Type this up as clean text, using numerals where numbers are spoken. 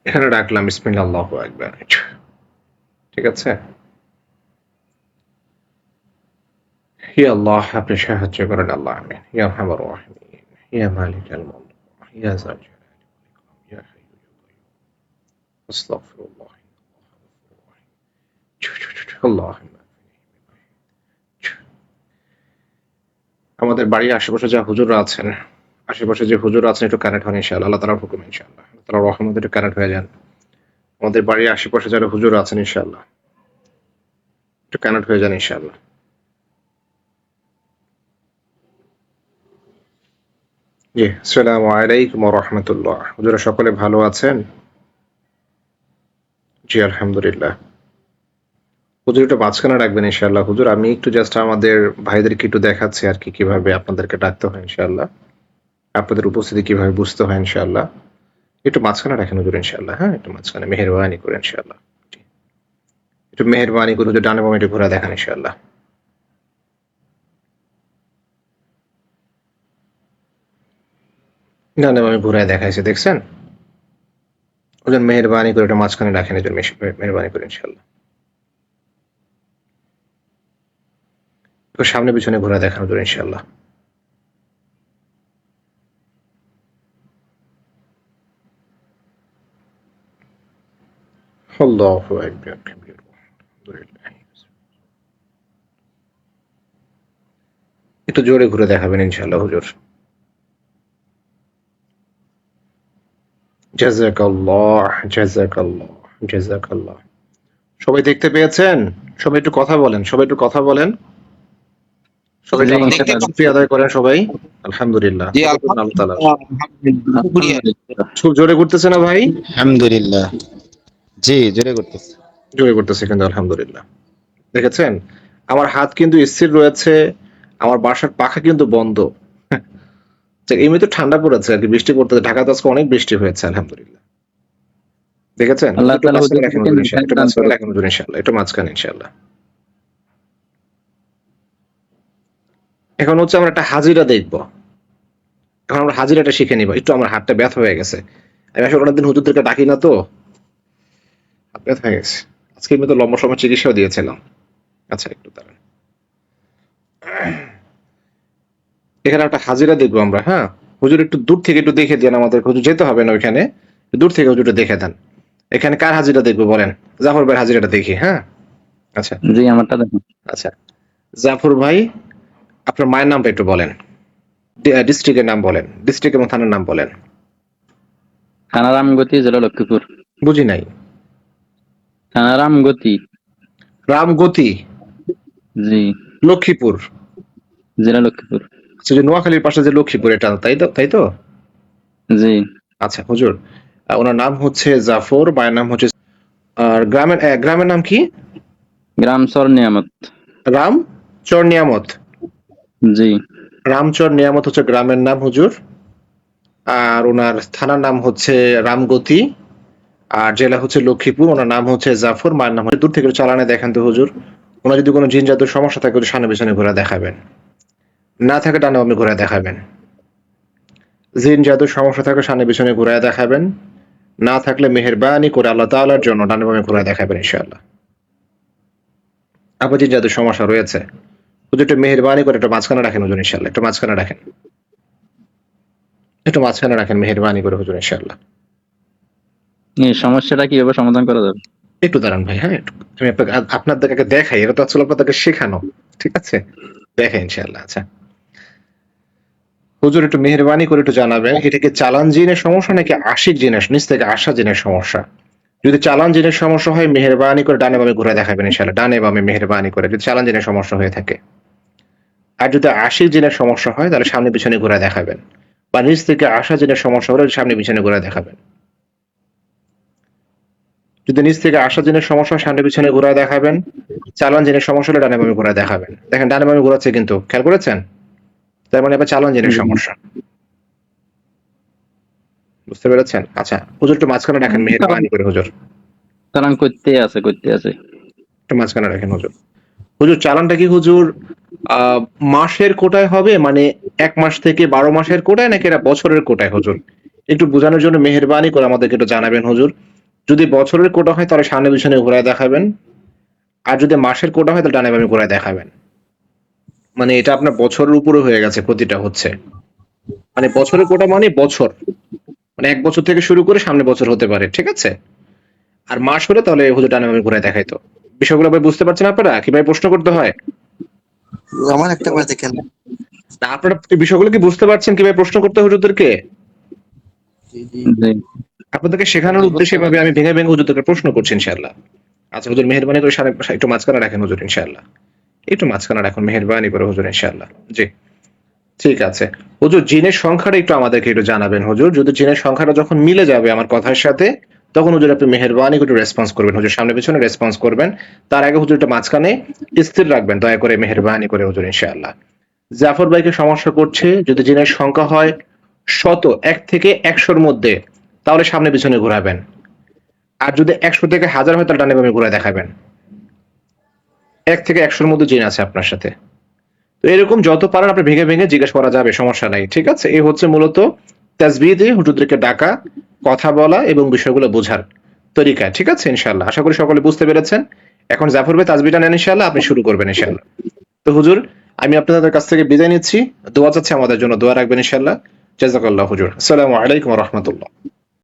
এখানে রাখলাম বিসমিল্লাহ আল্লাহু আকবার। ঠিক আছে? ইয়া আল্লাহ আপনি সাহায্য করেন আল্লাহ আমিন। ইয়া আরহামার রাহিমিন। ইয়া মালিকাল মুলক। ইয়া যাল জালালি ওয়াল ইকরাম। ইয়া হাইয়্যু ইয়া কাইয়্যুম। আস্তাগফিরুল্লাহ। আল্লাহুম্মা আমাদের বাড়ির আশেপাশে যা হুজুররা আছেন, আশেপাশে যে হুজুর আছেন একটু কানেক্ট হন ইনশাআল্লাহ। আল্লাহ তাআলার হুকুমে ইনশাআল্লাহ। আল্লাহ তাআলার রহমতে একটু কানেক্ট হয়ে যান। আমাদের বাড়ির আশেপাশে যারা হুজুর আছেন ইনশাআল্লাহ একটু কানেক্ট হয়ে যান ইনশাআল্লাহ। জি, আসসালামু আলাইকুম ওয়া রাহমাতুল্লাহ। হুজুরা সকলে ভালো আছেন? জি, আলহামদুলিল্লাহ। হুজুর একটু মাঝখানে রাখবেন ইনশাআল্লাহ। হুজুর আমি একটু জাস্ট আমাদের ভাইদেরকে একটু দেখাচ্ছি আরকি কিভাবে আপনাদেরকে ডাকতে হয় ইনশাআল্লাহ। আপনাদের উপস্থিতি কিভাবে বুঝতে হয় ইনশাআল্লাহ। একটু মাঝখানে রাখেন হুজুর ইনশাআল্লাহ, হ্যাঁ? একটু মাঝখানে মেহেরবানি করে ইনশাআল্লাহ। জি। একটু মেহেরবানি করে হুজুর ডানে বামে একটু ঘুরে দেখান ইনশাআল্লাহ। ডানে বামে ঘুরায় দেখাইছে দেখছেন? হুজুর মেহেরবানি করে একটু মাঝখানে রাখেন হুজুর মেহেরবানি করে ইনশাআল্লাহ। একটু সামনে পিছনে ঘুরে দেখান হুজুর ইনশাআল্লাহ। আল্লাহু আকবার কাবীর। আলহামদুলিল্লাহ। একটু জোরে ঘুরে দেখাবেন ইনশাআল্লাহ হুজুর। জাযাকাল্লাহ, জাযাকাল্লাহ, জাযাকাল্লাহ। সবাই দেখতে পেয়েছেন? সবাই একটু কথা বলেন, সবাই একটু কথা বলেন। সবাই একটু জি আল্লাহর ইনশাআল্লাহ। শুকরিয়া আদায় করেন সবাই। আলহামদুলিল্লাহ। জি কতক্ষণ আল্লাহ তাআলার। আলহামদুলিল্লাহ, আলহামদুলিল্লাহ। শুকরিয়া। আলহামদুলিল্লাহ। খুব জোরে ঘুরতেছে না ভাই? আলহামদুলিল্লাহ। জি, জোরে করতেছে। জোরে ঘুরতেছে কিন্তু আলহামদুলিল্লাহ। দেখেছেন? আমার হাত কিন্তু স্থির রয়েছে। আমার বাসার পাখা কিন্তু বন্ধ। এমনিতে ঠান্ডা পড়েছে আরকি, বৃষ্টি পড়তেছে। ঢাকাতে আজকে অনেক বৃষ্টি হয়েছে আলহামদুলিল্লাহ। দেখেছেন? আল্লাহ একটু তাআলা মাঝখানে রাখেন হুজুরকে হুজুর ইনশাআল্লাহ। নেখায়েত একটু দান মাঝখানে করুক। রাখেন হুজুর ইনশাআল্লাহ। একটু মাঝখানে ইনশাআল্লাহ। এখন হচ্ছে আমরা একটা হাজিরা দেখব। এখন আমরা হাজিরাটা শিখে নিব। একটু আমার হাতটা ব্যথা হয়ে গেছে। আমি আসলে অনেকদিন হুজুরদেরকে ডাকি না তো। হাত ব্যথা হয়ে গেছে। আজকে আমি তো লম্বা সময় চিকিৎসাও দিয়েছিলাম। আচ্ছা একটু দাঁড়ান। এখানে একটা হাজিরা দেখবো আমরা, হ্যাঁ? হুজুর একটু দূর থেকে একটু দেখে দেন আমাদেরকে। হুজুর যেতে হবে না ওইখানে। দূর থেকে হুজুর একটু দেখে দেন। এখানে কার হাজিরা দেখবো বলেন? জাফর ভাইয়ের হাজিরাটা দেখি, হ্যাঁ? আচ্ছা, জি আমারটা দেখুন। আচ্ছা। জাফর ভাই, আপনার মায়ের নামটা একটু বলেন। ডিস্ট্রিক্টের নাম বলেন। ডিস্ট্রিক্ট এবং থানার নাম বলেন। থানা রামগতি, জেলা লক্ষ্মীপুর। বুঝি নাই। থানা রামগতি। রামগতি, জি, লক্ষ্মীপুর। জেলা লক্ষ্মীপুর। আচ্ছা, যে নোয়াখালীর পাশে যে লক্ষ্মীপুর এটা, তাই তো? তাই তো? জি। আচ্ছা হুজুর, ওনার নাম হচ্ছে জাফর, মায়ের নাম হচ্ছে, আর গ্রামের নাম কি? গ্রাম চর নিয়ামত। রাম চর নিয়ামত। জি। রামচর নিয়ামত হচ্ছে গ্রামের নাম হুজুর। আর ওনার থানার নাম হচ্ছে রামগতি। আর জেলা হচ্ছে লক্ষ্মীপুর। ওনার নাম হচ্ছে জাফর, মায়ের নাম হচ্ছে। দূর থেকে চালানে দেখেন তো হুজুর। ওনার যদি কোনো জিন জাদুর সমস্যা থাকে ওদের সামনে পিছনে ঘুরে দেখাবেন। না থাকে ডানে বামে ঘুরে দেখাবেন। জিন জাদুর সমস্যা থাকলে সামনে পিছনে ঘুরে দেখাবেন। না থাকলে মেহেরবানি করে আল্লাহ তাআলার জন্য ডানে বামে ঘুরে দেখাবেন ইনশাআল্লাহ। আপনার জিন জাদুর সমস্যা রয়েছে, হুজুর একটু মেহেরবানি করে একটু মাঝখানে রাখেন হুজুর ইনশাআল্লাহ। একটু মাঝখানে রাখেন। একটু মাঝখানে রাখেন মেহেরবানি করে হুজুর ইনশাআল্লাহ। এই সমস্যাটা কিভাবে সমাধান করা যাবে? একটু দাঁড়ান ভাই, হ্যাঁ? একটু আমি আপনাদেরকে দেখাই। এটা তো আসলে আপনাদেরকে শেখানো। ঠিক আছে? দেখাই ইনশাআল্লাহ। আচ্ছা। হুজুর একটু মেহেরবানি করে একটু জানাবেন, এটা কি চালান জিনের সমস্যা নাকি আশিক জিনের, নিচ থেকে আসা জিনের সমস্যা? যদি চালান জিনের সমস্যা হয় মেহেরবানি করে ডানে বামে ঘুরে দেখাবেন ইনশাআল্লাহ। ডানে বামে মেহেরবানি করে, যদি চালান জিনের সমস্যা হয়ে থাকে। আর যদি আশিক জিনের সমস্যা হয় তাহলে সামনে পিছনে ঘুরে দেখাবেন। বা নিচ থেকে আসা জিনের সমস্যা হলে সামনে পিছনে ঘুরে দেখাবেন। যদি নিচ থেকে আসা জিনের সমস্যা হয় সামনে পিছনে ঘুরায় দেখাবেন। চালান জিনের সমস্যা হলে ডানে বামে ঘুরায় দেখাবেন। দেখেন ডানে বামে ঘুরাচ্ছে কিন্তু, খেয়াল করেছেন? তার মানে এবার চালান জিনের জি। সমস্যা। বুঝতে পেরেছেন? আচ্ছা, হুজুর একটু মাঝখানে রাখেন মেহেরবানি করে হুজুর। চালান করতে আছে। একটু মাঝখানে রাখেন হুজুর। হুজুর চালানটা কি হুজুর মাসের কোটায় হবে, মানে ১ মাস থেকে ১২ মাসের কোটায় নাকি এটা বছরের কোটায় হুজুর? একটু বোঝানোর জন্য মেহেরবানি করে আমাদেরকে একটু জানাবেন হুজুর। যদি বছরের কোটা হয় তাহলে সামনে পিছনে ঘোরায় দেখাবেন, আর যদি মাসের কোটা হয় তাহলে ডানে বামে ঘোরায় দেখাবেন। মানে এটা আপনার বছরের উপরে হয়ে গেছে, প্রতিটা হচ্ছে মানে বছরের কোটা মানে বছর, মানে 1 বছর থেকে শুরু করে সামনে বছর হতে পারে, ঠিক আছে? আর মাস হলে তাহলে হুজুর ডানে বামে ঘুরায় দেখাইতো। বিষয়গুলো ভাই বুঝতে পারছেন আপনারা? কিভাবে প্রশ্ন করতে হয়? আমার একটা করে দেখেন। না, আপনারা বিষয়গুলো কি বুঝতে পারছেন কিভাবে প্রশ্ন করতে হয় হুজুরদেরকে? জি জি। জি। আপনাদেরকে শেখানোর উদ্দেশ্যে এভাবে আমি ভেঙে ভেঙে হুজুরদেরকে প্রশ্ন করছি ইনশাআল্লাহ। আচ্ছা হুজুর, মেহেরবানি করে একটু মাঝখানে রাখেন হুজুর ইনশাআল্লাহ। একটু মাঝখানে রাখুন মেহেরবানি করে হুজুর ইনশাআল্লাহ। জি, ঠিক আছে। হুজুর, জিনের সংখ্যাটা একটু আমাদেরকে একটু জানাবেন হুজুর। যদি জিনের সংখ্যাটা যখন মিলে যাবে আমার কথার সাথে, তখন হুজুর আপনি মেহেরবানি করে একটু রেসপন্স করবেন হুজুর, সামনে পিছনে রেসপন্স করবেন। তার আগে হুজুর একটু মাঝখানে স্থির রাখবেন দয়া করে, মেহেরবানি করে হুজুর ইনশাআল্লাহ। জাফর ভাইকে সমস্যা করছে, যদি জিনের সংখ্যা হয় 1 থেকে 100-র মধ্যে তাহলে সামনে পিছনে ঘোরাবেন, আর যদি 100 থেকে 1000 হয় তাহলে ডানে বামে ঘুরায় দেখাবেন। 1 থেকে 100-র মধ্যে জিন আছে আপনার সাথে। তো এরকম যত পারেন আপনি ভেঙে ভেঙে জিজ্ঞেস করা যাবে, সমস্যা নাই, ঠিক আছে? এই হচ্ছে মূলত তাসবিহ দিয়ে হুজুরদেরকে ডাকা, কথা বলা এবং বিষয়গুলো বোঝার তরিকা, ঠিক আছে? ইনশাআল্লাহ আশা করি সকলে বুঝতে পেরেছেন। এখন জাফর ভাই তাসবিহটা নেন ইনশাআল্লাহ, আপনি শুরু করবেন ইনশাআল্লাহ। তো হুজুর, আমি আপনাদের কাছ থেকে বিদায় নিচ্ছি। দোয়া চাচ্ছি আমাদের জন্য, দোয়া রাখবেন ইনশাআল্লাহ। জাযাকাল্লাহ হুজুর। আসসালামু আলাইকুম ওয়া রাহমাতুল্লাহ।